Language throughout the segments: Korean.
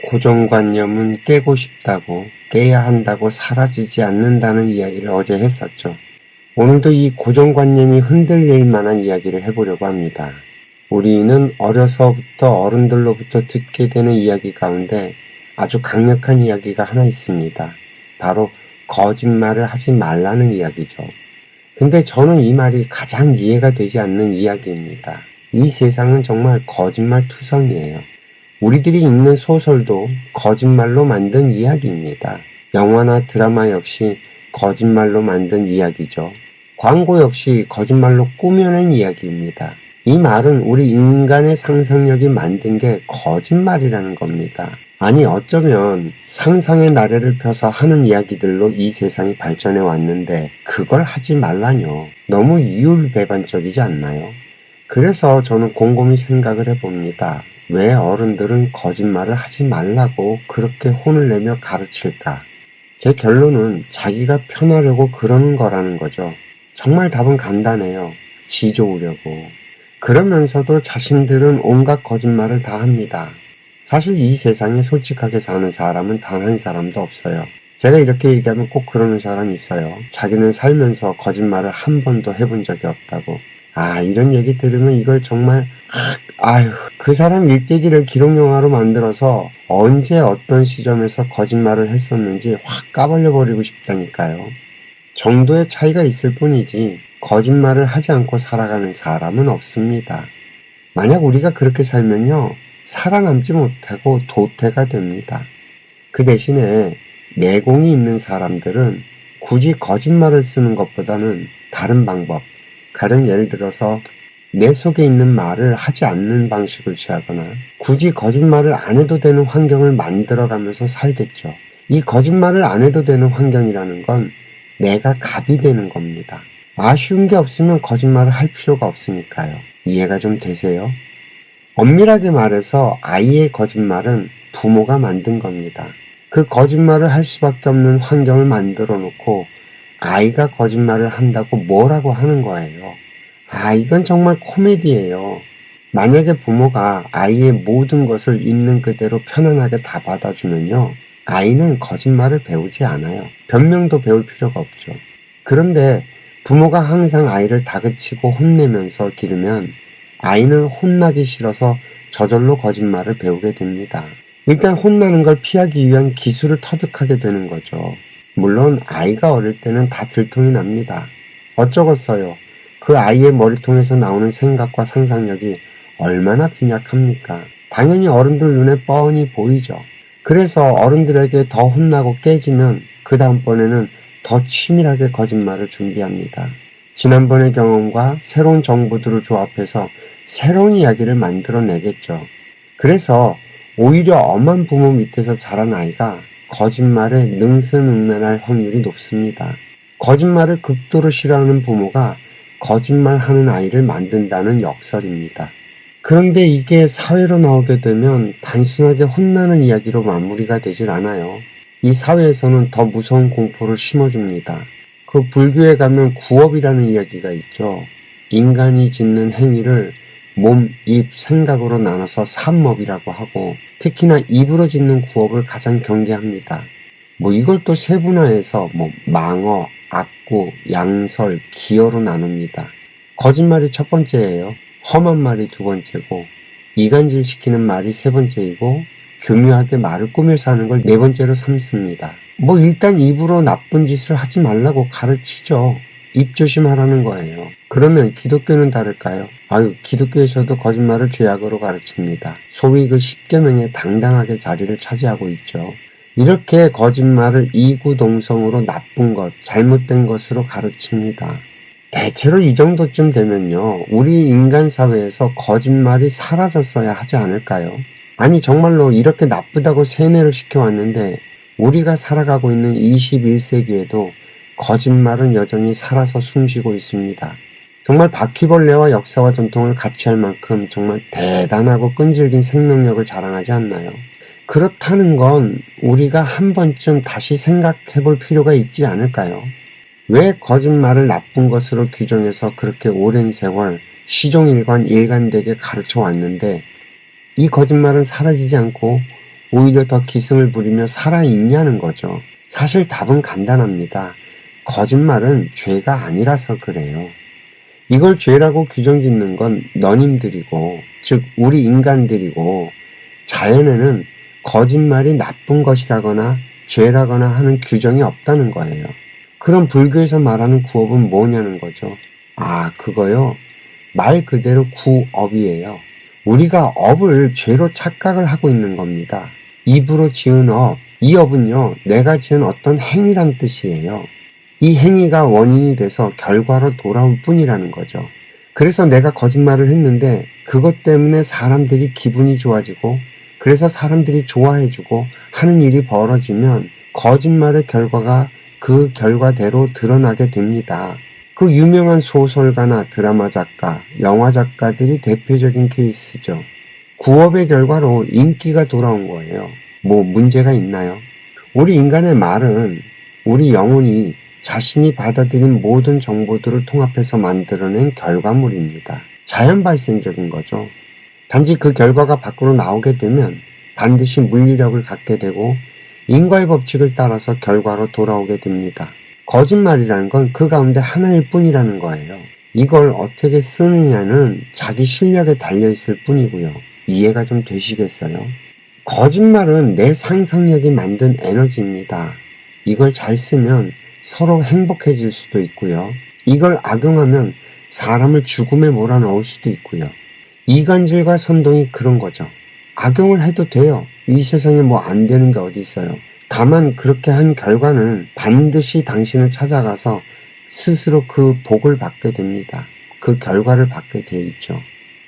고정관념은 깨고 싶다고, 깨야 한다고 사라지지 않는다는 이야기를 어제 했었죠. 오늘도 이 고정관념이 흔들릴 만한 이야기를 해보려고 합니다. 우리는 어려서부터 어른들로부터 듣게 되는 이야기 가운데 아주 강력한 이야기가 하나 있습니다. 바로 거짓말을 하지 말라는 이야기죠. 근데 저는 이 말이 가장 이해가 되지 않는 이야기입니다. 이 세상은 정말 거짓말 투성이에요. 우리들이 읽는 소설도 거짓말로 만든 이야기입니다. 영화나 드라마 역시 거짓말로 만든 이야기죠. 광고 역시 거짓말로 꾸며낸 이야기입니다. 이 말은 우리 인간의 상상력이 만든 게 거짓말이라는 겁니다. 아니 어쩌면 상상의 나래를 펴서 하는 이야기들로 이 세상이 발전해 왔는데 그걸 하지 말라뇨. 너무 이율배반적이지 않나요? 그래서 저는 곰곰이 생각을 해봅니다. 왜 어른들은 거짓말을 하지 말라고 그렇게 혼을 내며 가르칠까? 제 결론은 자기가 편하려고 그러는 거라는 거죠. 정말 답은 간단해요. 지 좋으려고. 그러면서도 자신들은 온갖 거짓말을 다 합니다. 사실 이 세상에 솔직하게 사는 사람은 단 한 사람도 없어요. 제가 이렇게 얘기하면 꼭 그러는 사람이 있어요. 자기는 살면서 거짓말을 한 번도 해본 적이 없다고. 이런 얘기 들으면 이걸 정말 그 사람 일대기를 기록영화로 만들어서 언제 어떤 시점에서 거짓말을 했었는지 확 까발려버리고 싶다니까요. 정도의 차이가 있을 뿐이지 거짓말을 하지 않고 살아가는 사람은 없습니다. 만약 우리가 그렇게 살면요, 살아남지 못하고 도태가 됩니다. 그 대신에 내공이 있는 사람들은 굳이 거짓말을 쓰는 것보다는 다른 방법, 가령 예를 들어서 내 속에 있는 말을 하지 않는 방식을 취하거나 굳이 거짓말을 안 해도 되는 환경을 만들어가면서 살겠죠. 이 거짓말을 안 해도 되는 환경이라는 건 내가 갑이 되는 겁니다. 아쉬운 게 없으면 거짓말을 할 필요가 없으니까요. 이해가 좀 되세요? 엄밀하게 말해서 아이의 거짓말은 부모가 만든 겁니다. 그 거짓말을 할 수밖에 없는 환경을 만들어 놓고 아이가 거짓말을 한다고 뭐라고 하는 거예요. 이건 정말 코미디예요. 만약에 부모가 아이의 모든 것을 있는 그대로 편안하게 다 받아주면요, 아이는 거짓말을 배우지 않아요. 변명도 배울 필요가 없죠. 그런데 부모가 항상 아이를 다그치고 혼내면서 기르면 아이는 혼나기 싫어서 저절로 거짓말을 배우게 됩니다. 일단 혼나는 걸 피하기 위한 기술을 터득하게 되는 거죠. 물론 아이가 어릴 때는 다 들통이 납니다. 어쩌겠어요. 그 아이의 머리통에서 나오는 생각과 상상력이 얼마나 빈약합니까? 당연히 어른들 눈에 뻔히 보이죠. 그래서 어른들에게 더 혼나고 깨지면 그 다음번에는 더 치밀하게 거짓말을 준비합니다. 지난번의 경험과 새로운 정보들을 조합해서 새로운 이야기를 만들어내겠죠. 그래서 오히려 엄한 부모 밑에서 자란 아이가 거짓말에 능수능란할 확률이 높습니다. 거짓말을 극도로 싫어하는 부모가 거짓말하는 아이를 만든다는 역설입니다. 그런데 이게 사회로 나오게 되면 단순하게 혼나는 이야기로 마무리가 되질 않아요. 이 사회에서는 더 무서운 공포를 심어줍니다. 그 불교에 가면 구업이라는 이야기가 있죠. 인간이 짓는 행위를 몸, 입, 생각으로 나눠서 삼업이라고 하고 특히나 입으로 짓는 구업을 가장 경계합니다. 이걸 또 세분화해서 망어, 악구, 양설, 기어로 나눕니다. 거짓말이 첫 번째예요. 험한 말이 두 번째고 이간질시키는 말이 세 번째이고 교묘하게 말을 꾸며서 하는 걸 네 번째로 삼습니다. 일단 입으로 나쁜 짓을 하지 말라고 가르치죠. 입 조심하라는 거예요. 그러면 기독교는 다를까요? 기독교에서도 거짓말을 죄악으로 가르칩니다. 소위 그 십계명에 당당하게 자리를 차지하고 있죠. 이렇게 거짓말을 이구동성으로 나쁜 것, 잘못된 것으로 가르칩니다. 대체로 이 정도쯤 되면요, 우리 인간 사회에서 거짓말이 사라졌어야 하지 않을까요? 정말로 이렇게 나쁘다고 세뇌를 시켜왔는데 우리가 살아가고 있는 21세기에도 거짓말은 여전히 살아서 숨쉬고 있습니다. 정말 바퀴벌레와 역사와 전통을 같이 할 만큼 정말 대단하고 끈질긴 생명력을 자랑하지 않나요? 그렇다는 건 우리가 한 번쯤 다시 생각해 볼 필요가 있지 않을까요? 왜 거짓말을 나쁜 것으로 규정해서 그렇게 오랜 세월 시종일관 일관되게 가르쳐 왔는데 이 거짓말은 사라지지 않고 오히려 더 기승을 부리며 살아있냐는 거죠. 사실 답은 간단합니다. 거짓말은 죄가 아니라서 그래요. 이걸 죄라고 규정짓는 건 너님들이고, 즉 우리 인간들이고, 자연에는 거짓말이 나쁜 것이라거나 죄라거나 하는 규정이 없다는 거예요. 그럼 불교에서 말하는 구업은 뭐냐는 거죠. 그거요. 말 그대로 구업이에요. 우리가 업을 죄로 착각을 하고 있는 겁니다. 입으로 지은 업, 이 업은요, 내가 지은 어떤 행위란 뜻이에요. 이 행위가 원인이 돼서 결과로 돌아올 뿐이라는 거죠. 그래서 내가 거짓말을 했는데 그것 때문에 사람들이 기분이 좋아지고 그래서 사람들이 좋아해주고 하는 일이 벌어지면 거짓말의 결과가 그 결과대로 드러나게 됩니다. 그 유명한 소설가나 드라마 작가, 영화 작가들이 대표적인 케이스죠. 구업의 결과로 인기가 돌아온 거예요. 뭐 문제가 있나요? 우리 인간의 말은 우리 영혼이 자신이 받아들인 모든 정보들을 통합해서 만들어낸 결과물입니다. 자연 발생적인 거죠. 단지 그 결과가 밖으로 나오게 되면 반드시 물리력을 갖게 되고 인과의 법칙을 따라서 결과로 돌아오게 됩니다. 거짓말이라는 건 그 가운데 하나일 뿐이라는 거예요. 이걸 어떻게 쓰느냐는 자기 실력에 달려있을 뿐이고요. 이해가 좀 되시겠어요? 거짓말은 내 상상력이 만든 에너지입니다. 이걸 잘 쓰면 서로 행복해질 수도 있고요. 이걸 악용하면 사람을 죽음에 몰아넣을 수도 있고요. 이간질과 선동이 그런 거죠. 악용을 해도 돼요. 이 세상에 뭐 안 되는 게 어디 있어요. 다만 그렇게 한 결과는 반드시 당신을 찾아가서 스스로 그 복을 받게 됩니다. 그 결과를 받게 돼 있죠.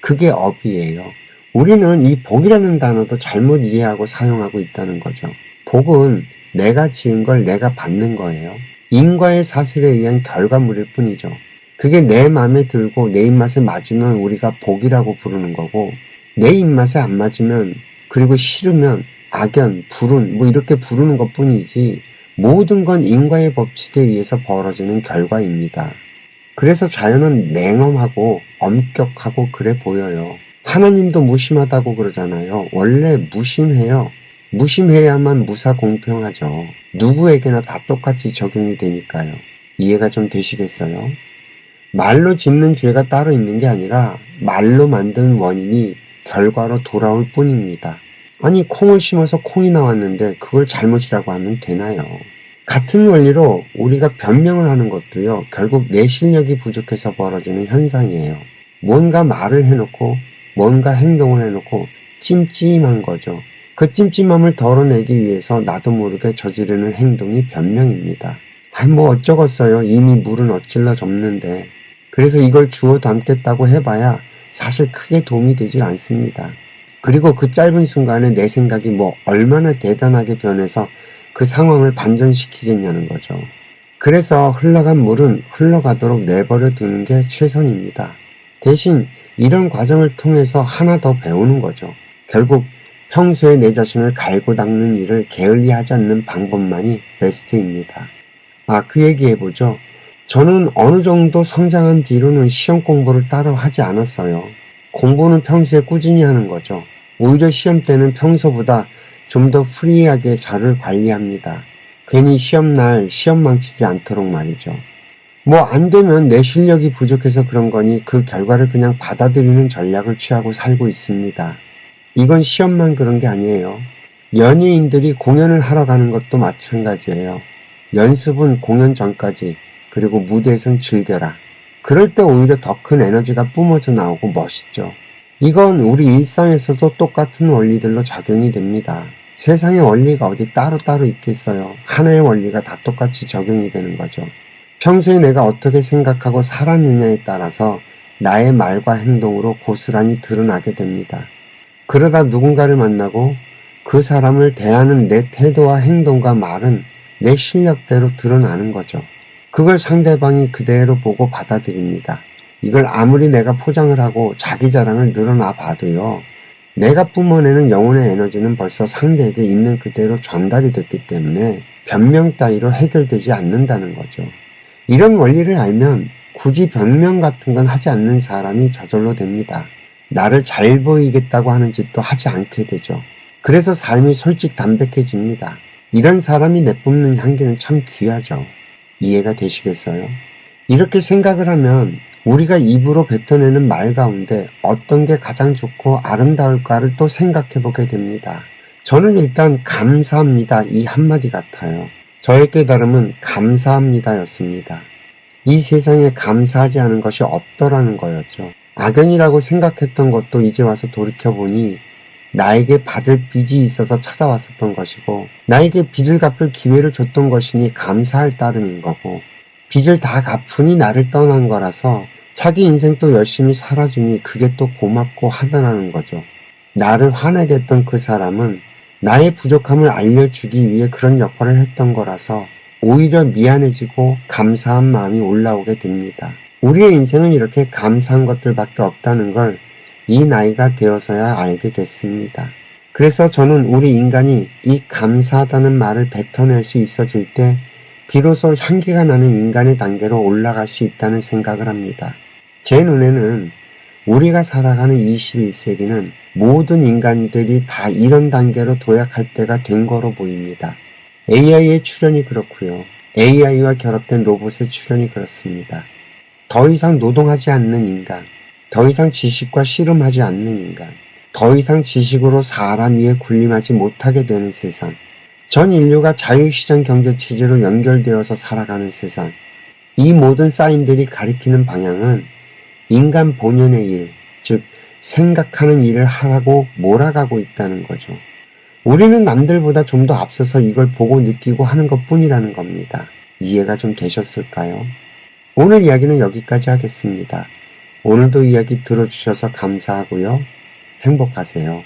그게 업이에요. 우리는 이 복이라는 단어도 잘못 이해하고 사용하고 있다는 거죠. 복은 내가 지은 걸 내가 받는 거예요. 인과의 사슬에 의한 결과물일 뿐이죠. 그게 내 마음에 들고 내 입맛에 맞으면 우리가 복이라고 부르는 거고 내 입맛에 안 맞으면 그리고 싫으면 악연, 불운 뭐 이렇게 부르는 것 뿐이지 모든 건 인과의 법칙에 의해서 벌어지는 결과입니다. 그래서 자연은 냉엄하고 엄격하고 그래 보여요. 하나님도 무심하다고 그러잖아요. 원래 무심해요. 무심해야만 무사공평하죠. 누구에게나 다 똑같이 적용이 되니까요. 이해가 좀 되시겠어요? 말로 짓는 죄가 따로 있는 게 아니라 말로 만든 원인이 결과로 돌아올 뿐입니다. 아니 콩을 심어서 콩이 나왔는데 그걸 잘못이라고 하면 되나요? 같은 원리로 우리가 변명을 하는 것도요. 결국 내 실력이 부족해서 벌어지는 현상이에요. 뭔가 말을 해놓고 뭔가 행동을 해놓고 찜찜한 거죠. 그 찜찜함을 덜어내기 위해서 나도 모르게 저지르는 행동이 변명입니다. 뭐 어쩌겠어요. 이미 물은 어찔러 접는데. 그래서 이걸 주워 담겠다고 해봐야 사실 크게 도움이 되질 않습니다. 그리고 그 짧은 순간에 내 생각이 뭐 얼마나 대단하게 변해서 그 상황을 반전시키겠냐는 거죠. 그래서 흘러간 물은 흘러가도록 내버려 두는 게 최선입니다. 대신 이런 과정을 통해서 하나 더 배우는 거죠. 결국 평소에 내 자신을 갈고 닦는 일을 게을리하지 않는 방법만이 베스트입니다. 그 얘기 해보죠. 저는 어느 정도 성장한 뒤로는 시험 공부를 따로 하지 않았어요. 공부는 평소에 꾸준히 하는 거죠. 오히려 시험 때는 평소보다 좀 더 프리하게 자료를 관리합니다. 괜히 시험날 시험 망치지 않도록 말이죠. 뭐 안 되면 내 실력이 부족해서 그런 거니 그 결과를 그냥 받아들이는 전략을 취하고 살고 있습니다. 이건 시험만 그런 게 아니에요. 연예인들이 공연을 하러 가는 것도 마찬가지예요. 연습은 공연 전까지, 그리고 무대에선 즐겨라. 그럴 때 오히려 더 큰 에너지가 뿜어져 나오고 멋있죠. 이건 우리 일상에서도 똑같은 원리들로 작용이 됩니다. 세상의 원리가 어디 따로따로 있겠어요. 하나의 원리가 다 똑같이 적용이 되는 거죠. 평소에 내가 어떻게 생각하고 살았느냐에 따라서 나의 말과 행동으로 고스란히 드러나게 됩니다. 그러다 누군가를 만나고 그 사람을 대하는 내 태도와 행동과 말은 내 실력대로 드러나는 거죠. 그걸 상대방이 그대로 보고 받아들입니다. 이걸 아무리 내가 포장을 하고 자기 자랑을 늘어나 봐도요. 내가 뿜어내는 영혼의 에너지는 벌써 상대에게 있는 그대로 전달이 됐기 때문에 변명 따위로 해결되지 않는다는 거죠. 이런 원리를 알면 굳이 변명 같은 건 하지 않는 사람이 저절로 됩니다. 나를 잘 보이겠다고 하는 짓도 하지 않게 되죠. 그래서 삶이 솔직 담백해집니다. 이런 사람이 내뿜는 향기는 참 귀하죠. 이해가 되시겠어요? 이렇게 생각을 하면 우리가 입으로 뱉어내는 말 가운데 어떤 게 가장 좋고 아름다울까를 또 생각해 보게 됩니다. 저는 일단 감사합니다 이 한마디 같아요. 저의 깨달음은 감사합니다였습니다. 이 세상에 감사하지 않은 것이 없더라는 거였죠. 악연이라고 생각했던 것도 이제 와서 돌이켜보니 나에게 받을 빚이 있어서 찾아왔었던 것이고 나에게 빚을 갚을 기회를 줬던 것이니 감사할 따름인 거고 빚을 다 갚으니 나를 떠난 거라서 자기 인생 또 열심히 살아주니 그게 또 고맙고 하다라는 거죠. 나를 화내게 했던 그 사람은 나의 부족함을 알려주기 위해 그런 역할을 했던 거라서 오히려 미안해지고 감사한 마음이 올라오게 됩니다. 우리의 인생은 이렇게 감사한 것들밖에 없다는 걸 이 나이가 되어서야 알게 됐습니다. 그래서 저는 우리 인간이 이 감사하다는 말을 뱉어낼 수 있어질 때 비로소 향기가 나는 인간의 단계로 올라갈 수 있다는 생각을 합니다. 제 눈에는 우리가 살아가는 21세기는 모든 인간들이 다 이런 단계로 도약할 때가 된 거로 보입니다. AI의 출현이 그렇고요. AI와 결합된 로봇의 출현이 그렇습니다. 더 이상 노동하지 않는 인간, 더 이상 지식과 씨름하지 않는 인간, 더 이상 지식으로 사람 위에 군림하지 못하게 되는 세상, 전 인류가 자유시장 경제체제로 연결되어서 살아가는 세상, 이 모든 사인들이 가리키는 방향은 인간 본연의 일, 즉 생각하는 일을 하라고 몰아가고 있다는 거죠. 우리는 남들보다 좀 더 앞서서 이걸 보고 느끼고 하는 것뿐이라는 겁니다. 이해가 좀 되셨을까요? 오늘 이야기는 여기까지 하겠습니다. 오늘도 이야기 들어주셔서 감사하고요. 행복하세요.